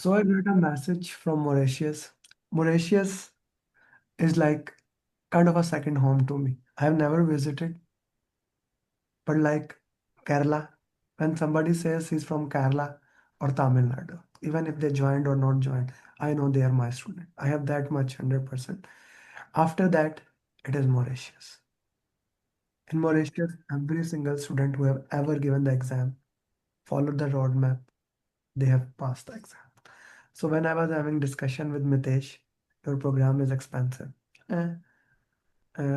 So I got a message from Mauritius. Mauritius is like kind of a second home to me. I have never visited, but like Kerala, when somebody says he's from Kerala or Tamil Nadu, even if they joined or not joined, I know they are my student. I have that much 100%. After that, it is Mauritius. In Mauritius, every single student who have ever given the exam, followed the roadmap, they have passed the exam. So when I was having discussion with Mitesh, your program is expensive. Eh,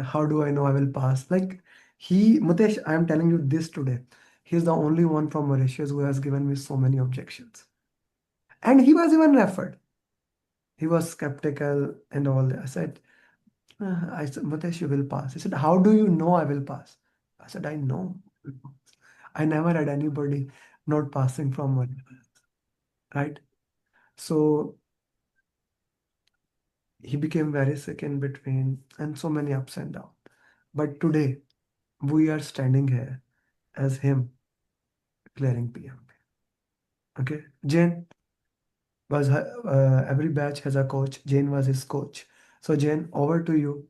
how do I know I will pass? Like Mitesh, I am telling you this today. He's the only one from Mauritius who has given me so many objections. And he was even referred. He was skeptical and all that. I said, Mitesh, you will pass. He said, how do you know I will pass? I said, I know. I never had anybody not passing from Mauritius, right? So he became very sick in between and so many ups and downs. But today we are standing here as him clearing PMP. Okay. Jane was every batch has a coach. Jane was his coach. So Jane, over to you.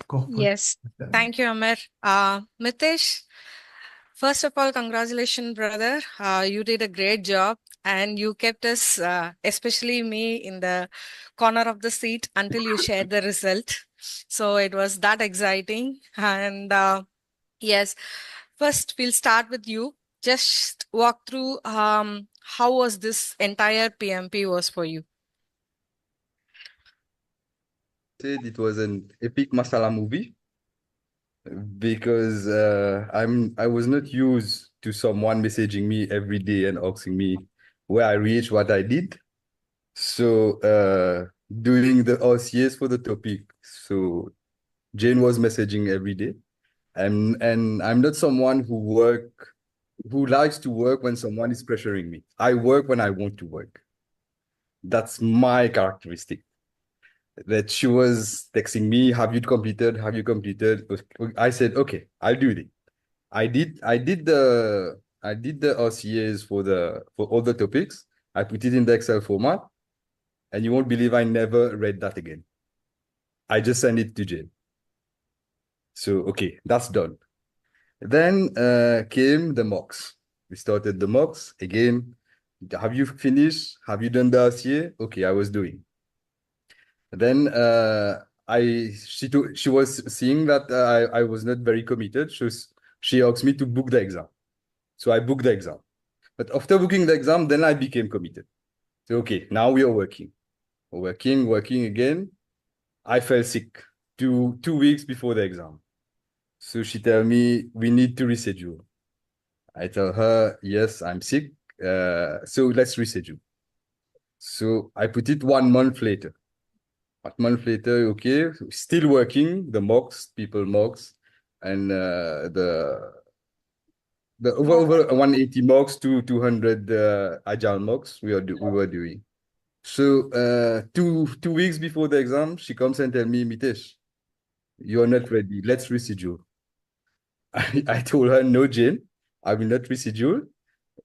Go for Yes, thank you, Amir. Mitesh, first of all, congratulations, brother. You did a great job and you kept us, especially me, in the corner of the seat until you shared the result. So it was that exciting. And yes, first we'll start with you. Just walk through how was this entire PMP was for you. Said it was an epic masala movie because I was not used to someone messaging me every day and asking me where I reached, what I did. So doing the RCS for the topic. So Jane was messaging every day. And I'm not someone who likes to work when someone is pressuring me. I work when I want to work. That's my characteristic. That she was texting me, have you completed? Have you completed? I said, okay, I'll do it. I did the RCAs for all the topics. I put it in the Excel format, and you won't believe I never read that again. I just sent it to Jane. So okay, that's done. Then came the mocks. We started the mocks again. Have you finished? Have you done the RCA? Okay, I was doing. Then she was seeing that I was not very committed. She asked me to book the exam. So I booked the exam. But after booking the exam, then I became committed. So okay, now we are working again. I fell sick two weeks before the exam. So she tell me we need to reschedule. I tell her, yes, I'm sick. So let's reschedule. So I put it 1 month later. 1 month later, okay, still working, the mocks, people mocks, and the over 180 mocks to 200 agile mocks we were doing. So two weeks before the exam, she comes and tell me, Mitesh, you're not ready. Let's reschedule. I told her, no, Jane, I will not reschedule.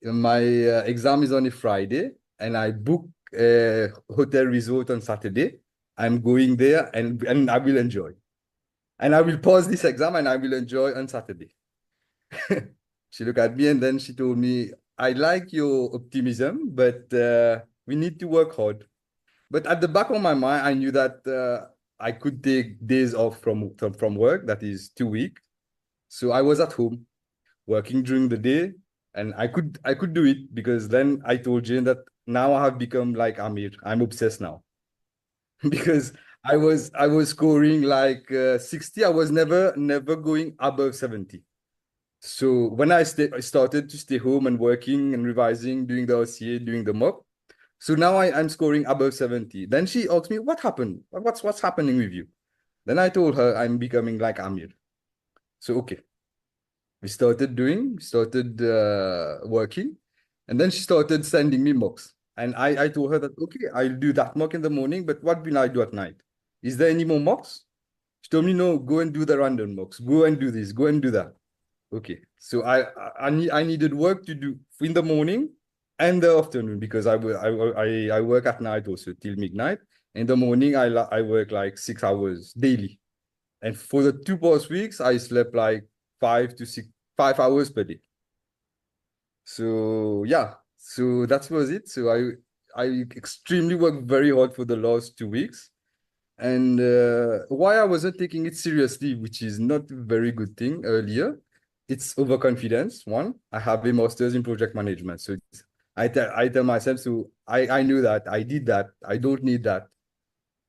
My exam is on a Friday, and I book a hotel resort on Saturday. I'm going there, and I will enjoy. And I will pause this exam, and I will enjoy on Saturday. She looked at me, and then she told me, I like your optimism, but we need to work hard. But at the back of my mind, I knew that I could take days off from work, that is 2 weeks. So I was at home working during the day, and I could do it because then I told Jane that now I have become like Amir. I'm obsessed now because I was scoring like 60. I was never going above 70. So when I started to stay home and working and revising, doing the RCA, doing the mock, so now I'm scoring above 70. Then she asked me, what happened? What's happening with you? Then I told her I'm becoming like Amir. So okay, we started working, and then she started sending me mocks. And I told her that, okay, I'll do that mock in the morning, but what will I do at night? Is there any more mocks? She told me, no, go and do the random mocks. Go and do this, go and do that. Okay. So I needed work to do in the morning and the afternoon, because I work at night also till midnight. In the morning, I work like 6 hours daily. And for the 2 past weeks, I slept like 5 hours per day. So yeah, so that was it. So I extremely worked very hard for the last 2 weeks. And why I wasn't taking it seriously, which is not a very good thing earlier, it's overconfidence. One, I have a master's in project management. So I tell myself, so I knew that, I did that, I don't need that.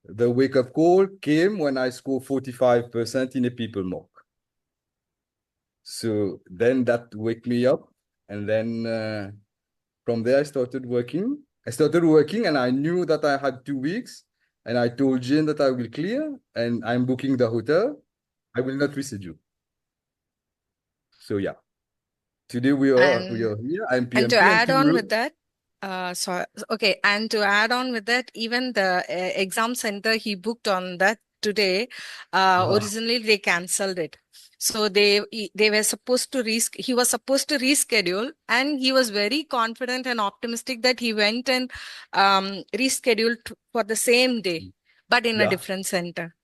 The wake-up call came when I scored 45% in a people mock. So then that wake me up. And then from there, I started working. And I knew that I had 2 weeks. And I told Jane that I will clear and I'm booking the hotel. I will not visit you. So yeah, today we are And here. I'm And to PMP and add on tomorrow. with that, okay, and to add on with that, even the exam center he booked on that today, Ah, originally they cancelled it. So they were supposed to he was supposed to reschedule, and he was very confident and optimistic that he went and rescheduled for the same day, but in a yeah, different center.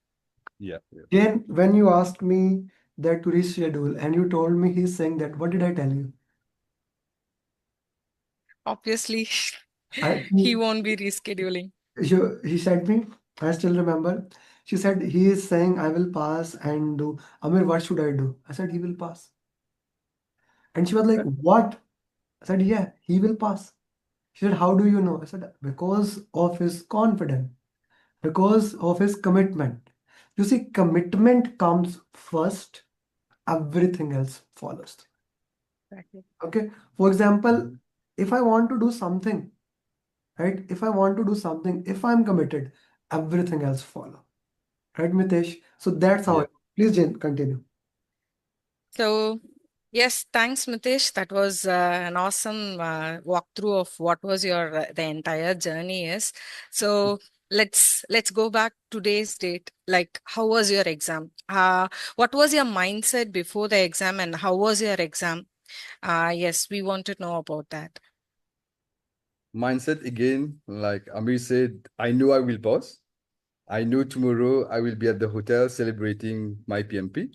yeah, yeah. Jane, when you asked me that to reschedule and you told me he's saying that, what did I tell you? Obviously, I he won't be rescheduling. he said me, I still remember. She said he is saying I will pass and do. Amir, what should I do? I said he will pass. And she was like, what? I said, yeah, he will pass. She said, how do you know? I said, because of his confidence, because of his commitment. You see, commitment comes first, everything else follows. Exactly. Okay. For example, if I want to do something, right? If I want to do something, if I'm committed, everything else follow. Right, Mitesh? So that's how Yeah. please, Jane, continue. So, yes, thanks, Mitesh. That was an awesome walkthrough of what was your the entire journey is. So let's go back to today's date. Like, how was your exam? What was your mindset before the exam, and how was your exam? Yes, we want to know about that. Mindset again, like Amir said, I know I will pass. I know tomorrow I will be at the hotel celebrating my PMP.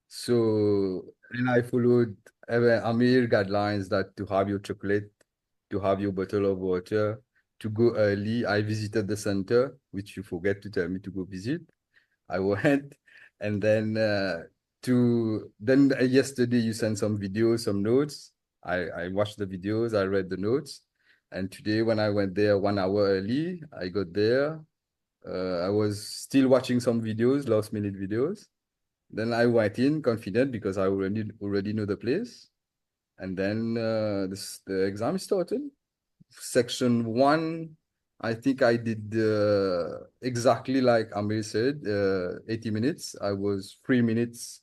So, and I followed Amir guidelines that to have your chocolate, to have your bottle of water, to go early. I visited the center, which you forget to tell me to go visit. I went, and then yesterday you sent some videos, some notes. I watched the videos, I read the notes, and today when I went there 1 hour early, I got there. I was still watching some videos, last minute videos. Then I went in confident because I already know the place. And then the exam started. Section one, I think I did exactly like Amir said, 80 minutes. I was 3 minutes.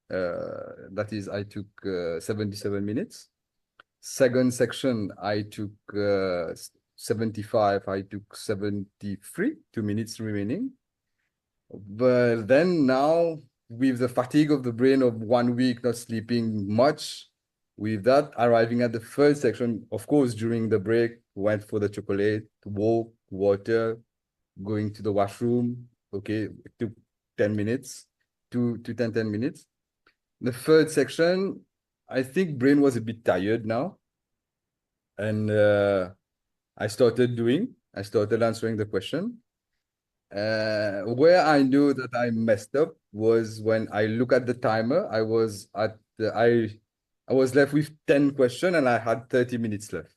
That is, I took 77 minutes. Second section, I took 75. I took 73, 2 minutes remaining. But then now, with the fatigue of the brain of 1 week not sleeping much, with that arriving at the third section, of course, during the break, went for the chocolate, walk, water, going to the washroom. Okay, it took 10 minutes, 10 minutes. The third section, I think brain was a bit tired now. And I started answering the question. Where I knew that I messed up was when I look at the timer. I was left with 10 questions and I had 30 minutes left.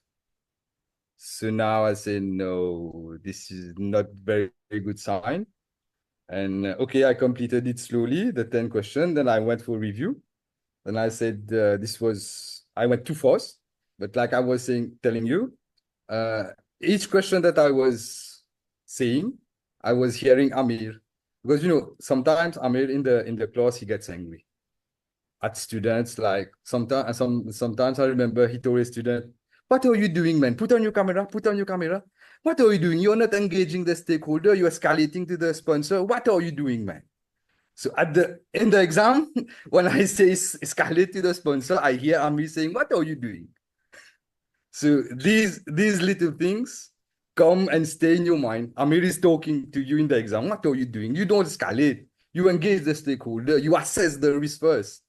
So now I say, no, this is not very good sign. And okay, I completed it slowly, the 10 questions. Then I went for review. Then I said, I went too fast. But like I was telling you, uh, each question that I was saying, I was hearing Amir. Because sometimes Amir in the class he gets angry at students. Like sometimes I remember he told a student, "What are you doing, man? Put on your camera, put on your camera. What are you doing? You're not engaging the stakeholder, you're escalating to the sponsor. What are you doing, man?" So in the exam, when I say escalate to the sponsor, I hear Amir saying, "What are you doing?" So these little things come and stay in your mind. Amir is talking to you in the exam. What are you doing? You don't escalate. You engage the stakeholder. You assess the risk first.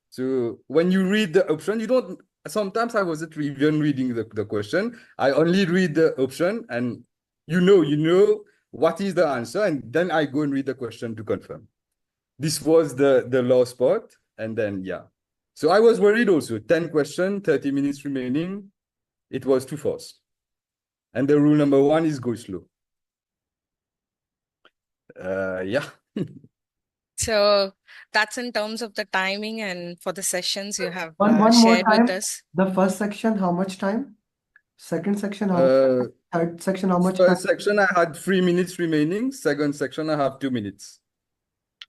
So when you read the option, you don't. Sometimes I wasn't even reading the question. I only read the option, and you know what is the answer, and then I go and read the question to confirm. This was the last part, and then yeah. So I was worried also. 10 question, 30 minutes remaining. It was too fast. And the rule number one is go slow. Yeah. So that's in terms of the timing and for the sessions you have One more shared with time. us. The first section, how much time? Second section, how much? Uh, Third section, how much time? First section, I had 3 minutes remaining. Second section, I have 2 minutes.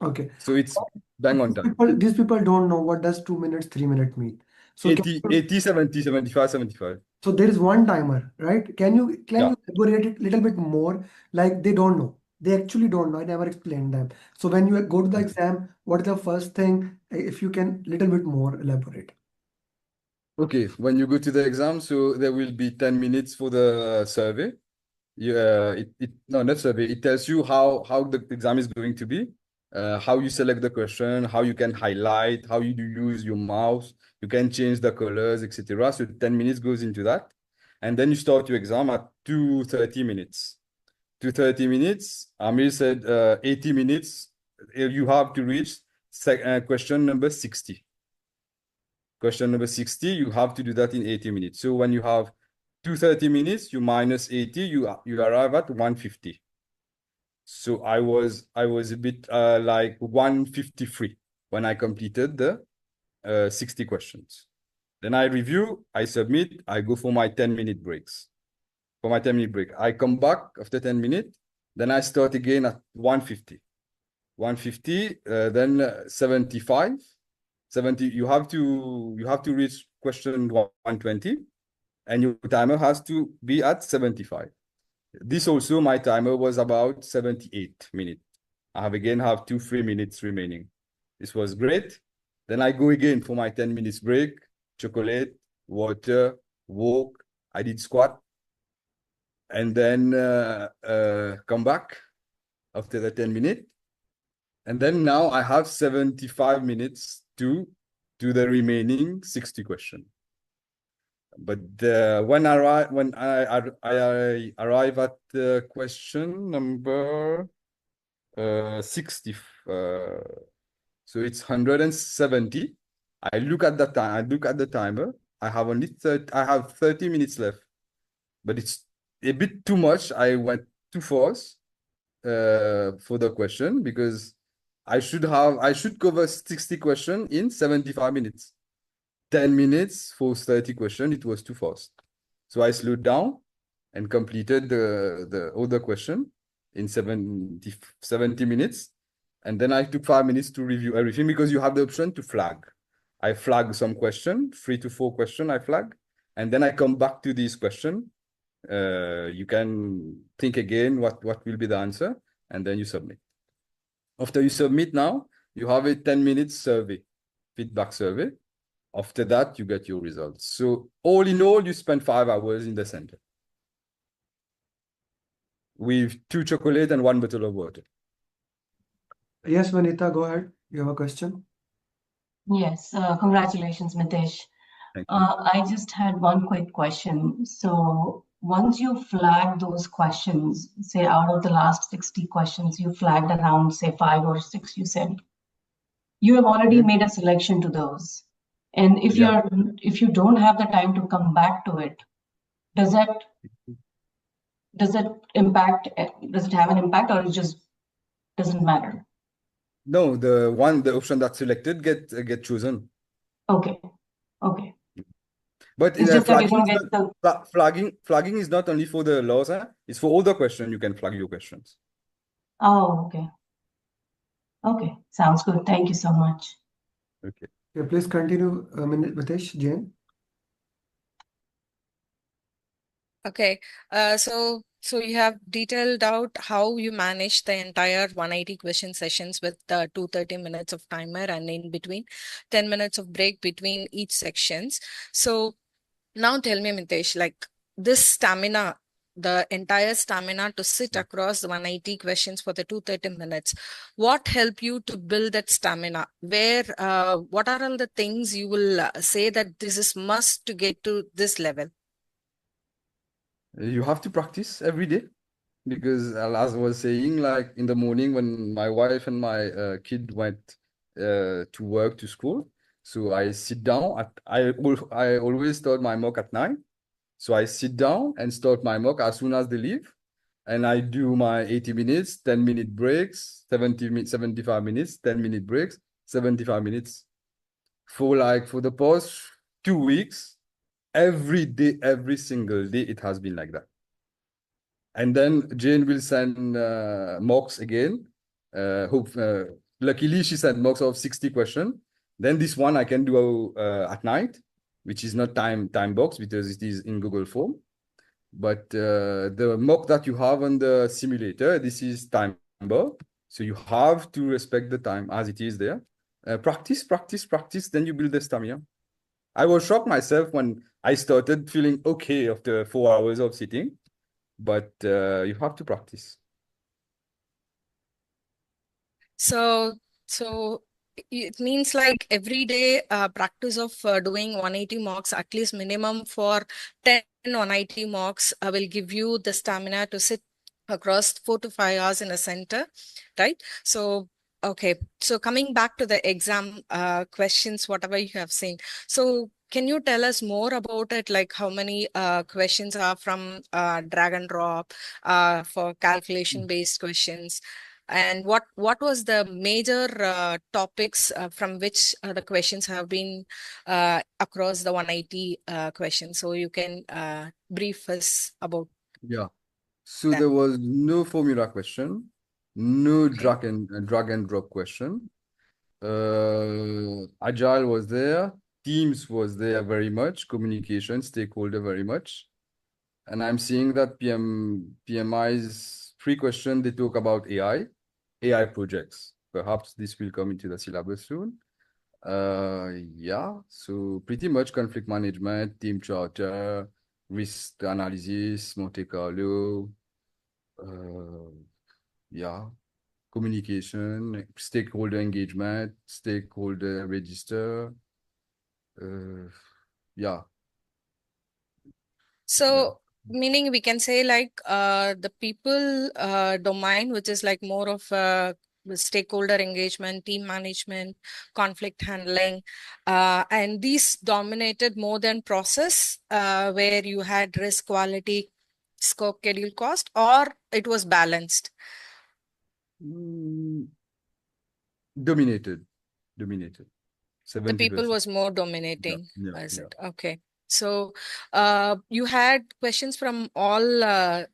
Okay. So it's bang on time. These people don't know what does 2 minutes, 3 minute mean. So 80, 70, 75, 75. so there is one timer, right? Can you Yeah. elaborate it a little bit more? Like they don't know. They actually don't know. I never explained them. So when you go to the exam, what is the first thing? If you can little bit more elaborate. Okay. When you go to the exam, so there will be 10 minutes for the survey. Yeah, no, not survey. It tells you how the exam is going to be, how you select the question, how you can highlight, how you do use your mouse, you can change the colors, etc. So 10 minutes goes into that. And then you start your exam at 2:30 minutes. 2:30 minutes, Amir said 80 minutes, you have to reach question number 60. Question number 60, you have to do that in 80 minutes. So when you have 2:30 minutes, you minus 80, you arrive at 150. So I was a bit like 153 when I completed the 60 questions. Then I review, I submit, I go for my 10-minute breaks. For my 10-minute break, I come back after 10 minutes, then I start again at 150. 150, then 75. 70, you have to reach question 120, and your timer has to be at 75. This also, my timer was about 78 minutes. I have 3 minutes remaining. This was great. Then I go again for my 10 minutes break, chocolate, water, walk. I did squat, and then come back after the 10 minutes. And then now I have 75 minutes to do the remaining 60 questions. But when I arrive at the question number 60, so it's 170. I look at the time. I look at the timer. I have only 30 minutes left, but it's a bit too much. I went too fast for the question because I should cover 60 questions in 75 minutes. 10 minutes for 30 questions, it was too fast. So I slowed down and completed the other question in 70 minutes. And then I took 5 minutes to review everything because you have the option to flag. I flag some question, 3 to 4 questions I flag. And then I come back to this question. You can think again what will be the answer, and then you submit. After you submit now, you have a 10-minute survey, feedback survey. After that, you get your results. So all in all, you spend 5 hours in the center with 2 chocolate and 1 bottle of water. Yes, Vanita, go ahead. You have a question? Yes, congratulations, Mitesh. Thank you. I just had one quick question. So once you flag those questions, say out of the last 60 questions, you flagged around, say 5 or 6, you said, you have already made a selection to those. And if Yeah. if you don't have the time to come back to it, does it impact, does it have an impact, or it just doesn't matter? No, the option that's selected get chosen. Okay. Okay. But It's just that you flagging don't is get the not, flagging is not only for the laws, huh? It's for all the questions. You can flag your questions. Oh, okay. Okay, sounds good. Thank you so much. Okay. Yeah, please continue, Mitesh, Jain. Okay, so you have detailed out how you manage the entire 180 question sessions with 230 minutes of timer and in between 10 minutes of break between each sections. So Now tell me, Mitesh, like this stamina, the entire stamina to sit across the 180 questions for the 230 minutes, what helped you to build that stamina? What are all the things you will say that this is must to get to this level? You have to practice every day because, as I was saying, like in the morning when my wife and my kid went to work, to school, so I sit down. I always start my mock at 9. So I sit down and start my mock as soon as they leave. And I do my 80 minutes, 10-minute breaks, 75 minutes, 10-minute breaks, 75 minutes. For the past 2 weeks, every day, every single day, it has been like that. And then Jane will send mocks again. Luckily, she sent mocks of 60 questions. Then this one I can do at night, which is not time box because it is in Google Form. But the mock that you have on the simulator, this is time bar. So you have to respect the time as it is there. Practice, practice, practice, then you build the stamina. I was shocked myself when I started feeling okay after 4 hours of sitting, but you have to practice. So it means like every day practice of doing 180 mocks, at least minimum for 10 180 mocks will give you the stamina to sit across 4 to 5 hours in a center, right? So, okay. So coming back to the exam questions, whatever you have seen. So can you tell us more about it? Like how many questions are from drag and drop for calculation based questions? And what was the major topics from which the questions have been across the 180 questions? So you can brief us about Yeah. So them. there was no formula question, no Okay. drag and drop question. Agile was there, Teams was there very much, communication, stakeholder very much. And I'm seeing that PMI's pre-question, they talk about AI projects. Perhaps this will come into the syllabus soon. Yeah, so pretty much conflict management, team charter, risk analysis, Monte Carlo, uh, yeah, communication, stakeholder engagement, stakeholder register. Yeah, yeah. So meaning we can say like the people domain, which is like more of stakeholder engagement, team management, conflict handling, and these dominated more than process, where you had risk, quality, scope, schedule, cost, or it was balanced. Mm, dominated, dominated, The people 70%. was more Yeah, dominating, yeah, was yeah. it? Okay. So you had questions from all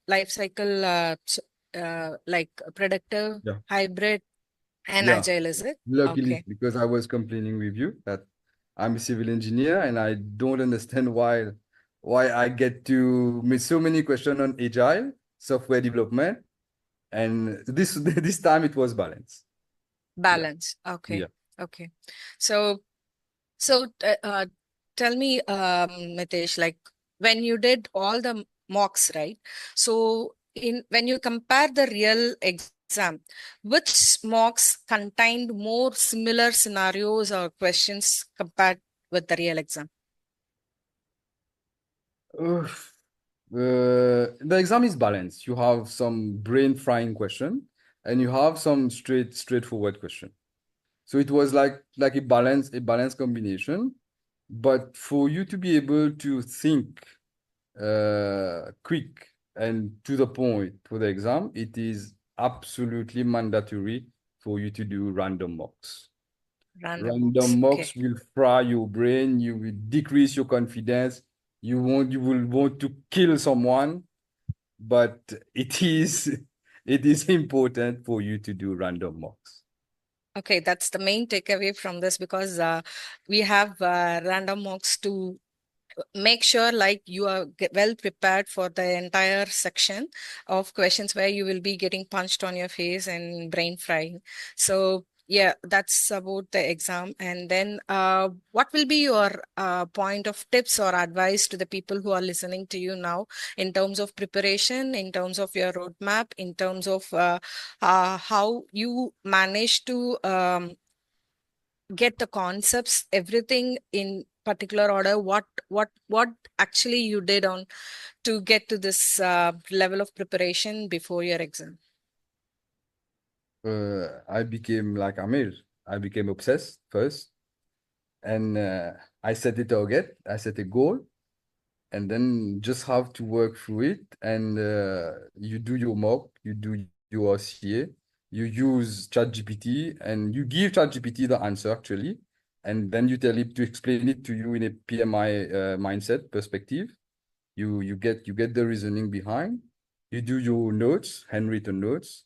life cycle, like productive, Yeah. hybrid, and Yeah. agile, is it? Luckily, Okay. because I was complaining with you that I'm a civil engineer and I don't understand why I get to meet so many questions on agile software development. And this this time it was balanced. Yeah. Balance. Okay. Yeah. Okay. So, so tell me, Mitesh, like when you did all the mocks, right? So in when you compare the real exam, which mocks contained more similar scenarios or questions compared with the real exam? Oof. The exam is balanced. You have some brain frying question and you have some straightforward question. So it was like a balanced combination. But for you to be able to think quick and to the point for the exam, it is absolutely mandatory for you to do random mocks. Random mocks. Random Okay. mocks will fry your brain, you will decrease your confidence, you will want to kill someone, but it is it is important for you to do random mocks. Okay, that's the main takeaway from this because we have random mocks to make sure like you are well prepared for the entire section of questions where you will be getting punched on your face and brain frying. So Yeah, that's about the exam. And then what will be your point of tips or advice to the people who are listening to you now in terms of preparation, in terms of your roadmap, in terms of how you manage to get the concepts, everything in particular order, what actually you did on to get to this level of preparation before your exam? I became like Amir. I became obsessed first, and I set a target. I set a goal, and then just have to work through it. And you do your mock, you do your RCA, you use ChatGPT, and you give ChatGPT the answer actually, and then you tell it to explain it to you in a PMI mindset perspective. You get the reasoning behind. You do your notes, handwritten notes.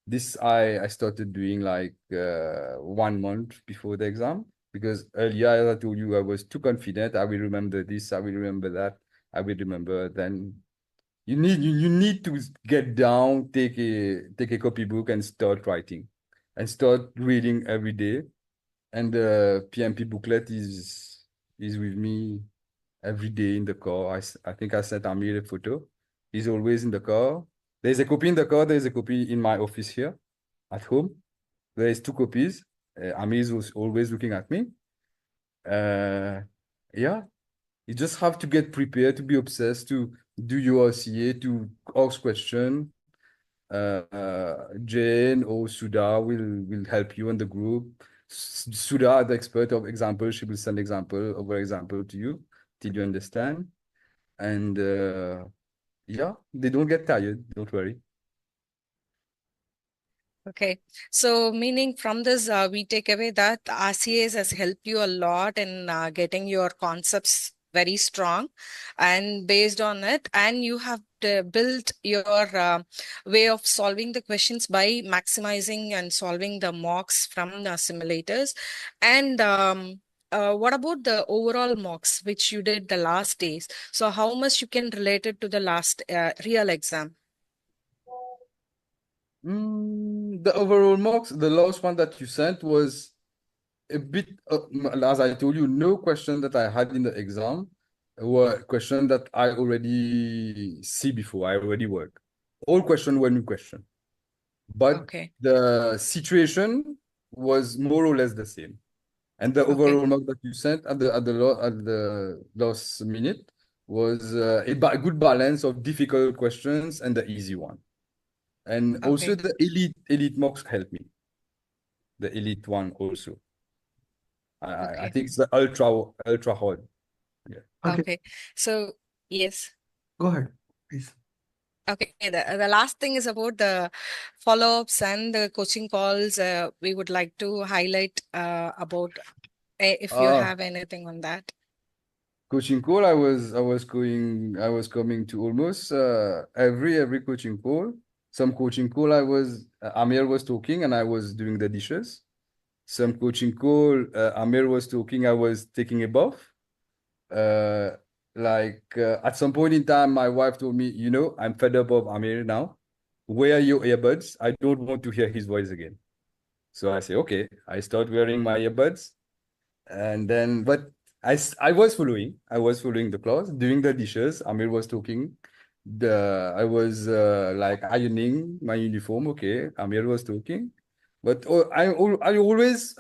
This I started doing like 1 month before the exam, because earlier, as I told you, I was too confident. I will remember this, I will remember that, I will remember. Then you need to get down, take a copybook and start writing, and start reading every day. And the PMP booklet is with me every day in the car. I think I sent Amir a photo. He's always in the car. There's a copy in the car. There's a copy in my office here at home. There is 2 copies. Amir was always looking at me. Uh, yeah, you just have to get prepared, to be obsessed, to do your RCA, to ask question. Jane or Sudha will help you in the group. Sudha, the expert of example, she will send example over example to you till you understand. And yeah, they don't get tired. Don't worry. Okay, so meaning from this, we take away that RCAs has helped you a lot in getting your concepts very strong, and based on it, and you have built your way of solving the questions by maximizing and solving the mocks from the simulators. And what about the overall mocks which you did the last days? So how much you can relate it to the last real exam? The overall marks, the last one that you sent was a bit, as I told you, no question that I had in the exam were question that I already see before, I already work. All question were new question. But Okay, the situation was more or less the same. And the okay, overall mark that you sent at the last minute was a good balance of difficult questions and the easy one. And also okay. the elite mocks helped me. The elite one also. I Okay. think it's the ultra hard. Yeah. Okay, Okay. So, yes. go ahead, please. Okay. The last thing is about the follow-ups and the coaching calls. We would like to highlight about if you Ah, have anything on that. coaching call. I was coming to almost every coaching call. Some coaching call Amir was talking and I was doing the dishes. Some coaching call Amir was talking, I was taking a bath. Uh, at some point in time, my wife told me, I'm fed up of Amir now. Where are your earbuds? I don't want to hear his voice again. So I say, okay. I start wearing my earbuds, and then, but I was following the class, doing the dishes. Amir was talking. I was like ironing my uniform. Okay, Amir was talking, but I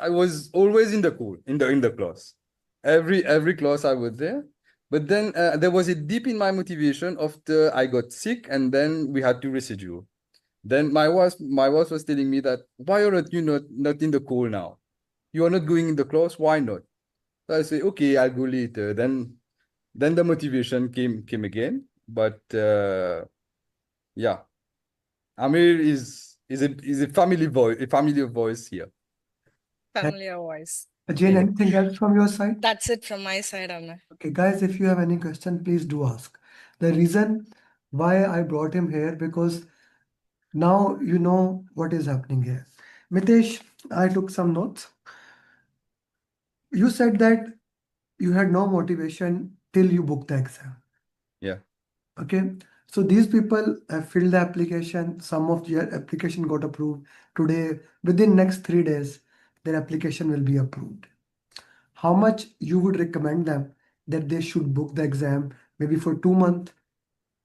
was always in the call in the class. Every class I was there. But then there was a dip in my motivation after I got sick, and then we had to reschedule. Then my wife was telling me that, why are you not in the call now? You are not going in the class. Why not? So I say, okay, I'll go later. Then the motivation came again. But yeah, Amir is a family voice here. And Familiar voice. Jane, anything else from your side? That's it from my side, Amna. Okay, guys, if you have any question, please do ask. The reason why I brought him here, because now you know what is happening here. Mitesh, I took some notes. You said that you had no motivation till you booked the exam. Yeah. Okay, so these people have filled the application. Some of their application got approved today. Within next 3 days, their application will be approved. How much you would recommend them that they should book the exam maybe for 2 months?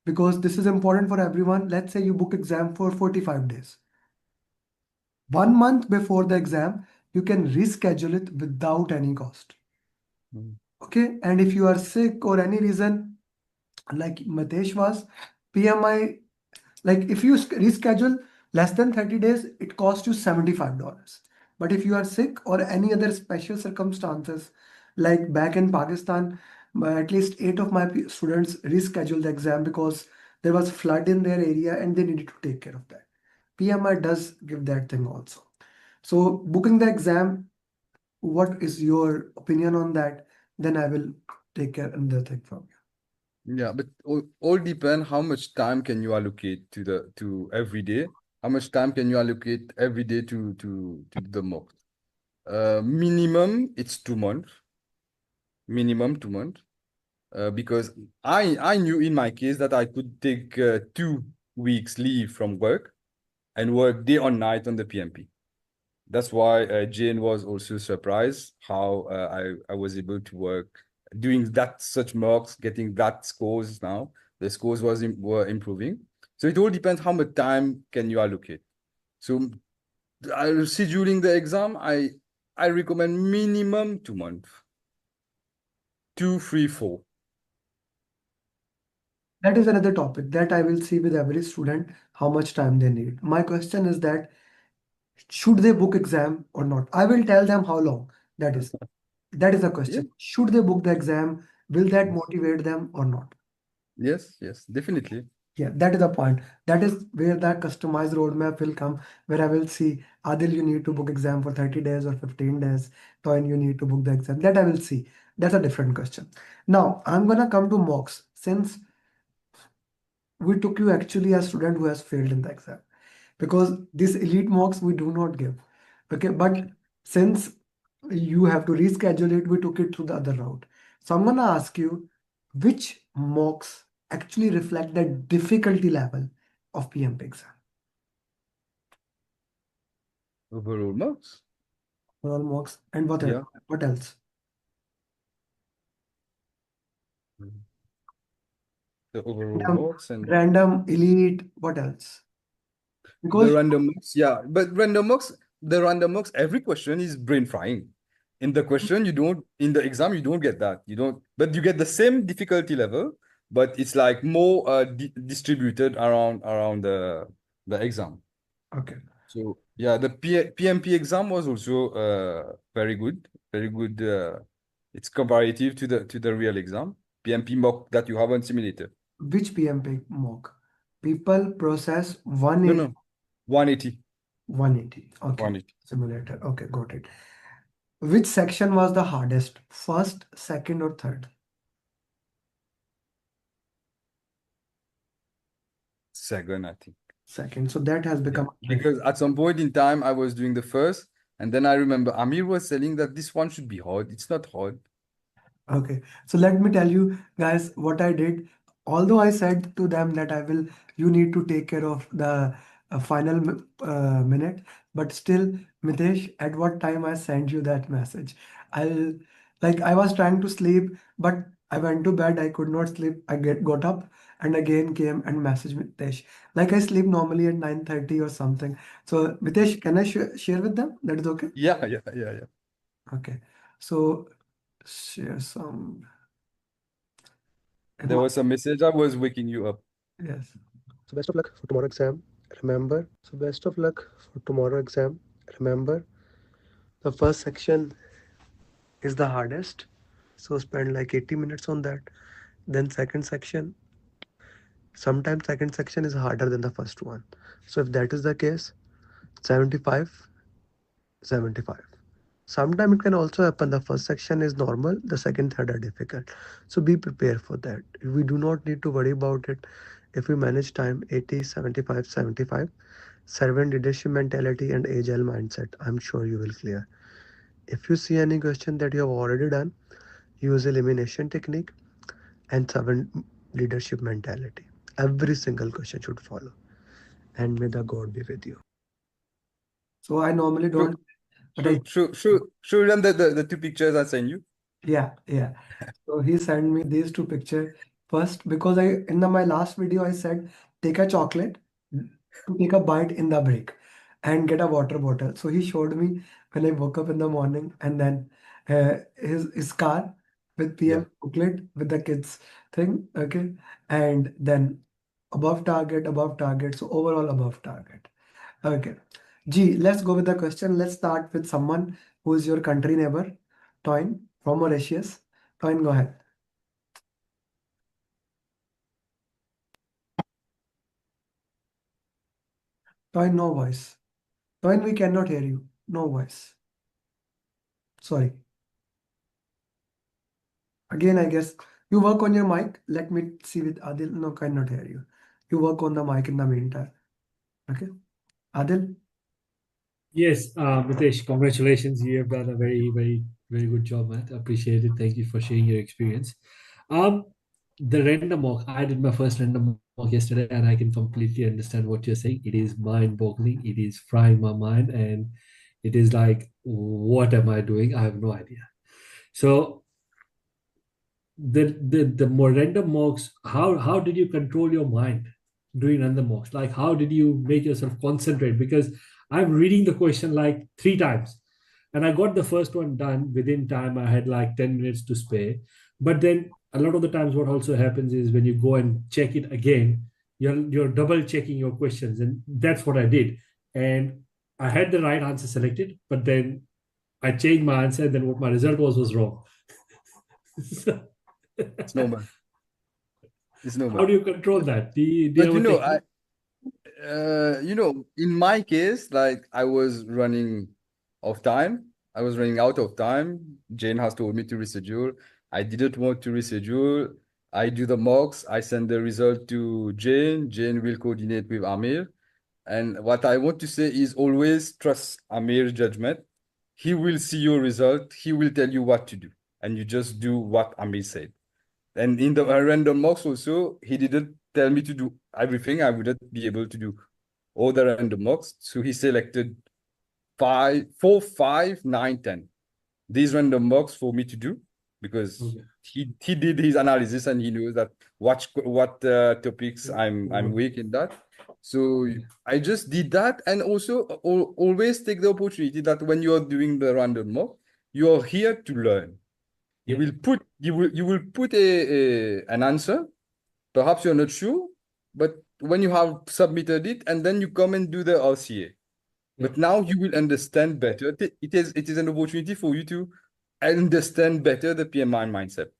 Because this is important for everyone. Let's say you book exam for 45 days. 1 month before the exam, you can reschedule it without any cost. Mm. Okay, and if you are sick or any reason, like Mitesh was, PMI, like if you reschedule less than 30 days, it costs you $75. But if you are sick or any other special circumstances, like back in Pakistan, at least 8 of my students rescheduled the exam because there was flood in their area and they needed to take care of that. PMI does give that thing also. So booking the exam, what is your opinion on that? Then I will take care another thing from you. Yeah, but all depend how much time can you allocate to every day. How much time can you allocate every day to the mock? Minimum it's 2 months. Minimum 2 months. Because I knew in my case that I could take 2 weeks leave from work and work day or night on the PMP. That's why Jane was also surprised how I was able to work doing that such marks, getting that scores now. The scores were improving. So it all depends how much time can you allocate. So scheduling the exam, I recommend minimum 2 months. 2, 3, 4. That is another topic that I will see with every student how much time they need. My question is that should they book exam or not? I will tell them how long. That is the Yeah. question. Should they book the exam? Will that motivate them or not? Yes, definitely. Yeah, that is the point. That is where that customized roadmap will come, where I will see, Adil, you need to book exam for 30 days or 15 days. Toyin, you need to book the exam. That I will see. That's a different question. Now, I'm gonna come to mocks. Since we took you actually a student who has failed in the exam, because these elite mocks we do not give. Okay, but since you have to reschedule it, we took it through the other route. So I'm gonna ask you, which mocks actually reflect the difficulty level of PMP exam? Overall marks. Overall mocks and what else? Yeah. What else? The overall Random, marks and random, elite, what else? the Because random marks. Yeah, but the random marks, every question is brain frying. In the question, in the exam, you don't get that. You don't, but you get the same difficulty level, but it's like more distributed around the exam. okay, So yeah, the PMP exam was also very good, very good. It's comparative to the real exam. PMP mock that you haven't simulated. which PMP mock? People process No, 180, no, 180, 180. Okay, 180. simulator. Okay, got it. Which section was the hardest? First, second, or third? Second, I think. Second. So that has Yeah, become a trend. because at some point in time I was doing the first, and then I remember Amir was saying that this one should be hard. It's not hard. Okay. So let me tell you guys what I did. Although I said to them that you need to take care of the final minute, but still, Mitesh, at what time I sent you that message? I'll, like, I was trying to sleep, but I went to bed. I could not sleep. Got up and again came and messaged Mitesh. Like I sleep normally at 9:30 or something. So Mitesh, can I share with them? That is okay? Yeah, yeah, yeah, yeah. Okay. So share some. There was a message. I was waking you up. Yes. So best of luck for tomorrow exam. Remember. So best of luck for tomorrow exam. Remember, the first section is the hardest. So spend like 80 minutes on that. Then second section. Sometimes second section is harder than the first one. So if that is the case, 75, 75. Sometimes it can also happen the first section is normal, the second, third are difficult. So be prepared for that. We do not need to worry about it. If we manage time 80, 75, 75, servant leadership mentality and agile mindset, I'm sure you will clear. If you see any question that you have already done, use elimination technique and servant leadership mentality. Every single question should follow. And may the God be with you. So I normally So don't But I Show them the two pictures I sent you. yeah, yeah. So he sent me these two pictures first because my last video I said take a chocolate to take a bite in the break and get a water bottle. So he showed me when I woke up in the morning and then his car with PM Yeah. booklet with the kids thing, okay, and then above target. So overall above target. Okay. G, let's go with the question. Let's start with someone who is your country neighbor, Toyn from Mauritius. Toyn, go ahead. Toyn, no voice. Toyn, we cannot hear you. No voice. Sorry. Again, I guess you work on your mic. Let me see with Adil. No, cannot hear you. You work on the mic in the meantime. Okay. Adil? Yes, Mitesh, congratulations. You have done a very, very, very good job, man. Appreciate it. Thank you for sharing your experience. Um, the random mock, I did my first random mock yesterday, and I can completely understand what you're saying. It is mind-boggling. It is frying my mind, and it is like, what am I doing? I have no idea. So the more random mocks, how did you control your mind doing random mocks? Like how did you make yourself concentrate? Because I'm reading the question like 3 times, and I got the first one done within time. I had like 10 minutes to spare, but then a lot of the times what also happens is when you go and check it again, you're double checking your questions, and that's what I did. And I had the right answer selected, but then I changed my answer, and then what my result was wrong. So, It's normal. It's how normal. do you control that? Do you But have you a know, technique? in my case, like I was running of time. I was running out of time. Jane has told me to reschedule. I didn't want to reschedule. I do the mocks. I send the result to Jane. Jane will coordinate with Amir. And what I want to say is always trust Amir's judgment. He will see your result. He will tell you what to do. And you just do what Amir said. And in the random mocks also, he didn't tell me to do everything. I wouldn't be able to do all the random mocks. So he selected 5, 4, 5, 9, 10. These random mocks for me to do because Okay. he did his analysis and he knows that what topics I'm weak in that. So Okay. I just did that, and also always take the opportunity that when you are doing the random mock, you are here to learn. You Yeah. will put an answer. Perhaps you're not sure, but when you have submitted it, and then you come and do the RCA. But Yeah. now you will understand better. It is an opportunity for you to understand better the PMI mindset.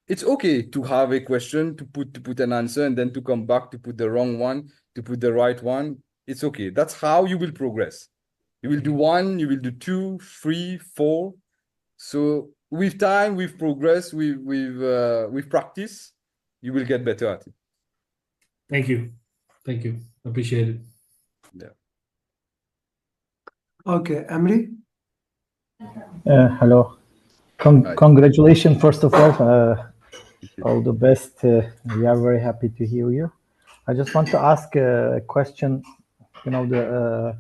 It's okay to have a question to put an answer and then to come back to put the wrong one, to put the right one. It's okay. That's how you will progress. You will do one, you will do 2, 3, 4. So with time, with progress, with practice, you will get better at it. Thank you. Thank you. Appreciate it. Yeah. Okay, Emily? Hello. Right. Congratulations, first of all. Thank you. All the best. We are very happy to hear you. I just want to ask a question. You know,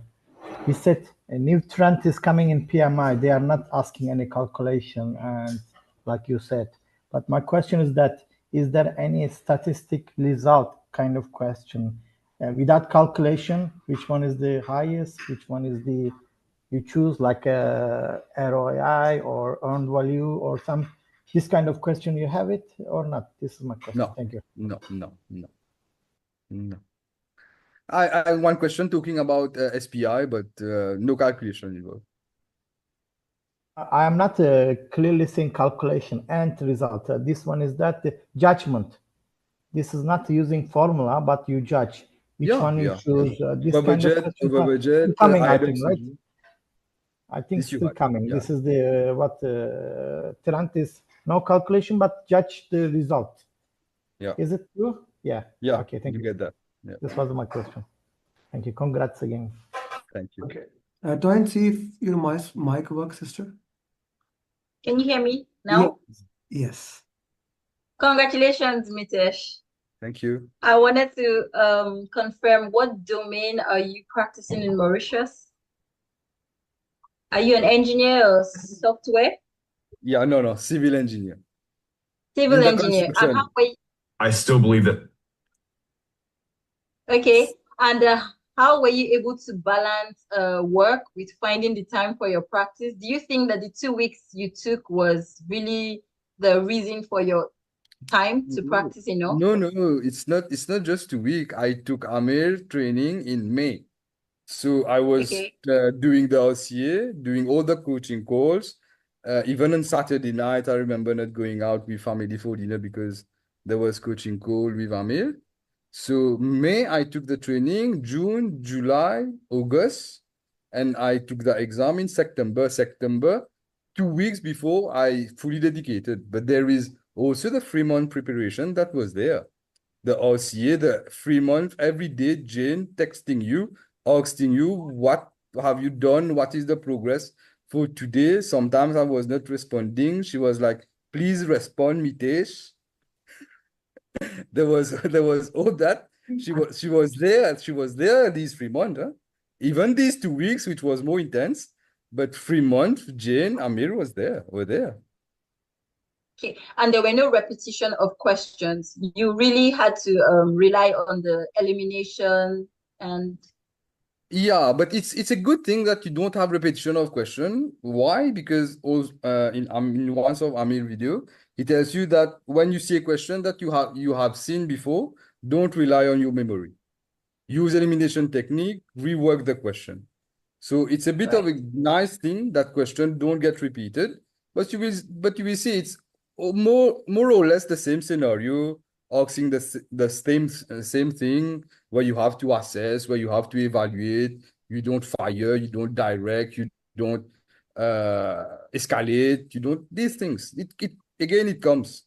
you said a new trend is coming in PMI. They are not asking any calculation, and like you said. But my question is that is there any statistic result kind of question without calculation? Which one is the highest? Which one is the you choose like a ROI or earned value or some this kind of question? You have it or not? This is my question. No, Thank you. no. I have one question talking about SPI, but no calculation involved. I am not clearly saying calculation and result. This one is that the judgment. This is not using formula, but you judge which one you choose. This Over kind of budget, questions over are budget, still coming, I think, items. right? I think This you still had. coming. Yeah. This is the what trend is no calculation, but judge the result. Yeah. Is it true? Yeah. Yeah. Okay. Thank You you. get that. Yeah. This was my question. Thank you. Congrats again. Thank you. Okay. Try and see if your mic works, sister. Can you hear me now? Yes. Congratulations, Mitesh. Thank you. I wanted to confirm what domain are you practicing in Mauritius? Are you an engineer or software? Yeah, no, civil engineer. Civil In the engineer. And how construction. were you, I still believe that. okay. And how were you able to balance work with finding the time for your practice? Do you think that the 2 weeks you took was really the reason for your time to practice enough? No, it's not just a week. I took Amir training in May. So I was Okay. doing the RCA, doing all the coaching calls. Even on Saturday night, I remember not going out with family for dinner because there was coaching call with Amir. So May, I took the training, June, July, August, and I took the exam in September. September, 2 weeks before I fully dedicated. But there is also the 3 month preparation that was there. The RCA, the 3 month, every day, Jane texting you, asking you, what have you done? What is the progress for today? Sometimes I was not responding. She was like, please respond, Mitesh. There was all that. She was there these 3 months, huh? Even these 2 weeks, which was more intense, but 3 months, Jane, Amir were there. Okay. And there were no repetition of questions. You really had to rely on the elimination and Yeah, but it's a good thing that you don't have repetition of question. Why? Because in one of Amir video, he tells you that when you see a question that you have seen before, don't rely on your memory. Use elimination technique, rework the question. So it's a bit of a nice thing that question don't get repeated, but you will see it's more or less the same scenario, asking the same thing where you have to assess, where you have to evaluate. You don't fire, you don't direct, you don't escalate, you don't these things. It comes.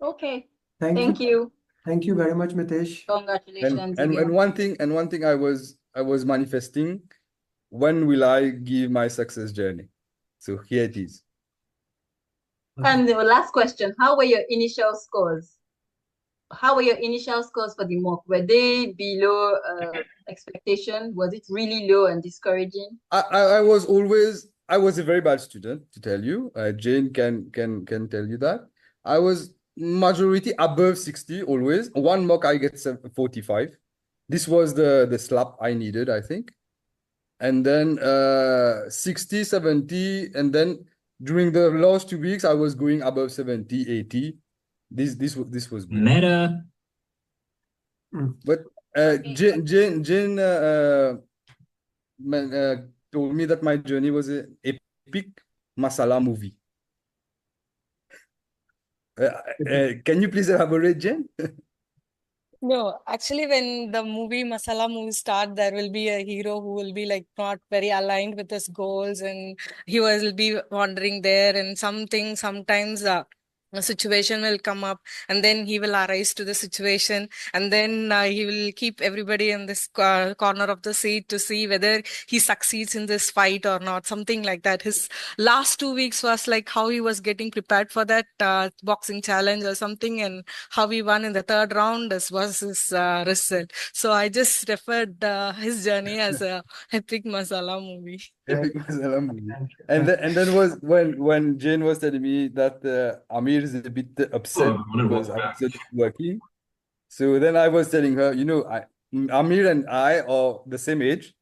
okay. Thank Thank you. you. Thank you very much, Mitesh. Congratulations And again. one thing I was manifesting, when will I give my success journey? So here it is. And the last question, how were your initial scores? How were your initial scores for the mock? Were they below expectation? Was it really low and discouraging? I was a very bad student, to tell you. Jane can tell you that. I was majority above 60 always. One mock I get 45. This was the slap I needed, I think. And then 60, 70, and then during the last 2 weeks I was going above 70, 80. This was good. Meta. But Jane told me that my journey was an epic masala movie. Can you please elaborate, Jane? No, actually, when the Masala movie start, there will be a hero who will be like not very aligned with his goals, and he will be wandering there, and sometimes a situation will come up, and then he will arise to the situation, and then he will keep everybody in this corner of the seat to see whether he succeeds in this fight or not, something like that. His last 2 weeks was like how he was getting prepared for that boxing challenge or something, and how he won in the third round was his result. So I just referred his journey as a epic masala movie. Epic masala movie. And then was when Jane was telling me that Amir is a bit upset because I wasn't working. So then I was telling her, Amir and I are the same age,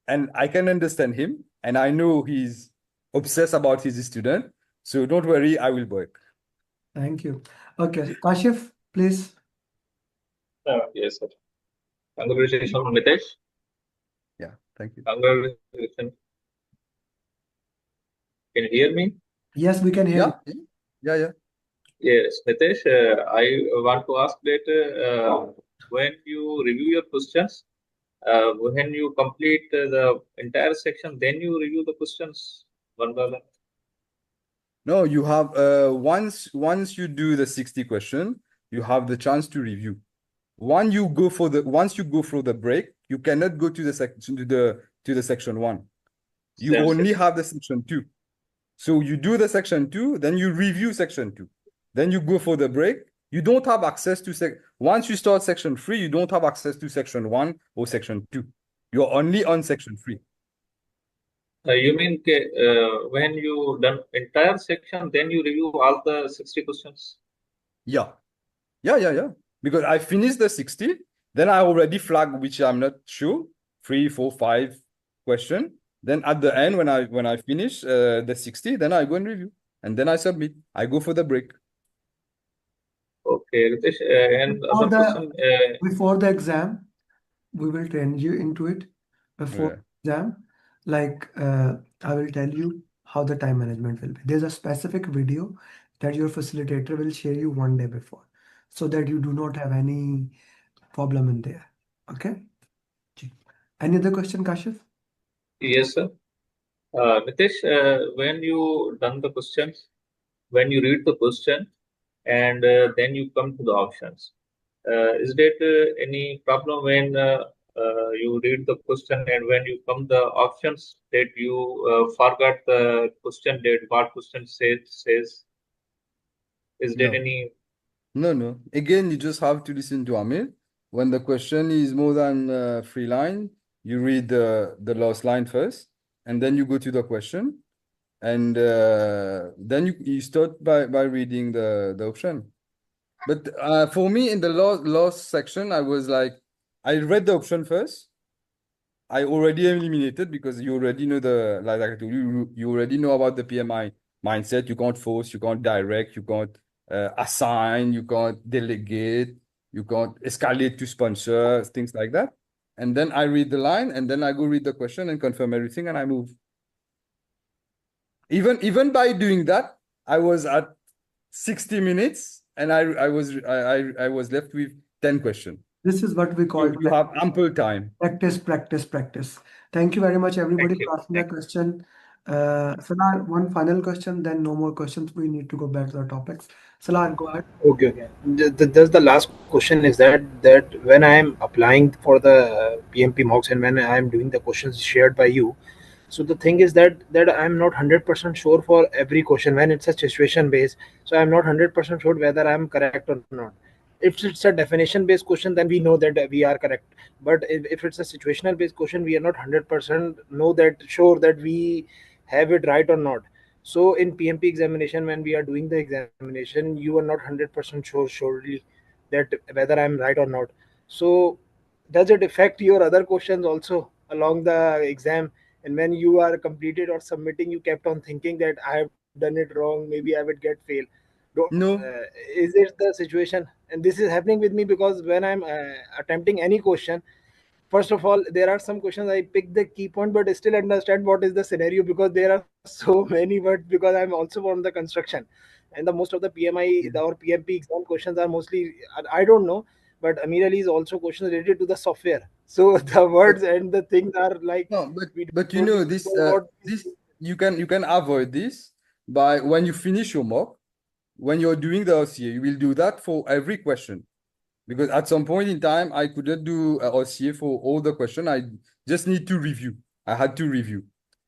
and I can understand him, and I know he's obsessed about his student. So don't worry, I will work. Thank you. Okay, Kashif, please. Yes, sir. Congratulations, Mitesh. Yeah, thank you. Congratulations. Can you hear me? Yes, we can hear you. Yeah. Yes, Mitesh, I want to ask that when you review your questions, when you complete the entire section, then you review the questions one by one. No, you have once you do the 60 question, you have the chance to review. Once you go through the break, you cannot go to the section to the section 1. You Same only section. have the section 2. So you do the section 2, then you review section 2. Then you go for the break. You don't have access to once you start section 3, you don't have access to section 1 or section 2. You're only on section 3. You mean when you done entire section, then you review all the 60 questions? Yeah. Because I finished the 60, then I already flagged which I'm not sure, 3, 4, 5 question. Then at the end, when I finish the 60, then I go and review, and then I submit. I go for the break. Okay, Ritesh, and Before other question. before the exam, we will train you into it. Before exam, like I will tell you how the time management will be. There's a specific video that your facilitator will share you one day before, so that you do not have any problem in there. Okay? Ji. Any other question, Kashif? Yes, sir. Mitesh, when you done the questions, when you read the question, and then you come to the options, is there any problem when you read the question and when you come the options that you forgot the question date, what question says? Is there No. any? No. Again, you just have to listen to Amir. When the question is more than 3 lines, you read the last line first, and then you go to the question, and then you start by reading the option. But for me, in the last section, I was like, I read the option first. I already eliminated because you already know like I told you, you already know about the PMI mindset. You can't force, you can't direct, you can't assign, you can't delegate, you can't escalate to sponsors, things like that. And then I read the line, and then I go read the question and confirm everything, and I move. Even by doing that, I was at 60 minutes, and I was left with 10 questions. This is what we call You have ample time. practice. Thank you very much, everybody, Thank you. for asking that question. Salar, one final question, then no more questions. We need to go back to the topics. Salar, go ahead. Okay. Just the last question is that when I am applying for the PMP mocks and when I am doing the questions shared by you, so the thing is that I'm not 100% sure for every question when it's a situation based. So I'm not 100% sure whether I'm correct or not. If it's a definition based question, then we know that we are correct. But if it's a situational based question, we are not 100% know that sure that we have it right or not. So in PMP examination, when we are doing the examination, you are not 100% sure surely that whether I'm right or not. So does it affect your other questions also along the exam? And when you are completed or submitting, you kept on thinking that I have done it wrong, maybe I would get fail. No. Is it the situation? And this is happening with me because when I'm attempting any question, first of all, there are some questions I pick the key point, but I still understand what is the scenario because there are so many words because I'm also from the construction, and the most of the PMI or PMP exam questions are mostly I don't know, but Amir Ali is also questions related to the software. So the words and the things are like No, we but you don't know even this know what. this you can avoid this by when you finish your mock, when you're doing the RCA, you will do that for every question. Because at some point in time, I couldn't do RCA for all the question. I just need to review. I had to review.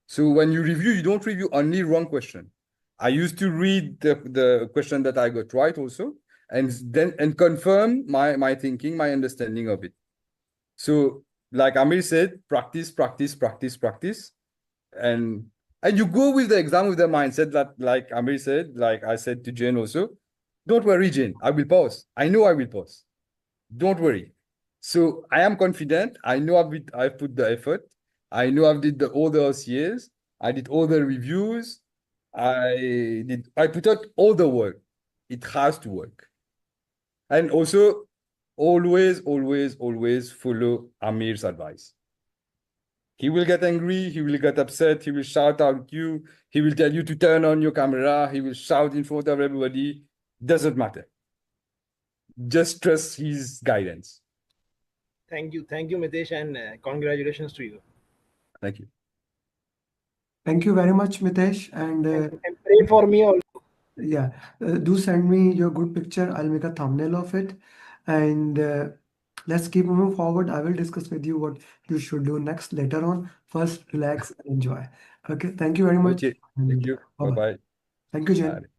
So when you review, you don't review only wrong question. I used to read the question that I got right also, and then confirm my thinking, my understanding of it. So like Amir said, practice, and you go with the exam with the mindset that, like Amir said, like I said to Jane also, don't worry, Jane, I will pass. I know I will pass. Don't worry. So I am confident. I know I've put the effort. I know I've did all the OCAs. I did all the reviews. I put out all the work. It has to work. And also always follow Amir's advice. He will get angry, he will get upset, he will shout at you, he will tell you to turn on your camera, he will shout in front of everybody. Doesn't matter. Just trust his guidance. Thank you, Mitesh, and congratulations to you. Thank you. Thank you very much, Mitesh. And pray for me also. yeah, do send me your good picture. I'll make a thumbnail of it. And let's keep moving forward. I will discuss with you what you should do next later on. First, relax and enjoy. Okay, thank you very much. Okay. Thank you. Bye-bye. Bye-bye. Thank you, Jen.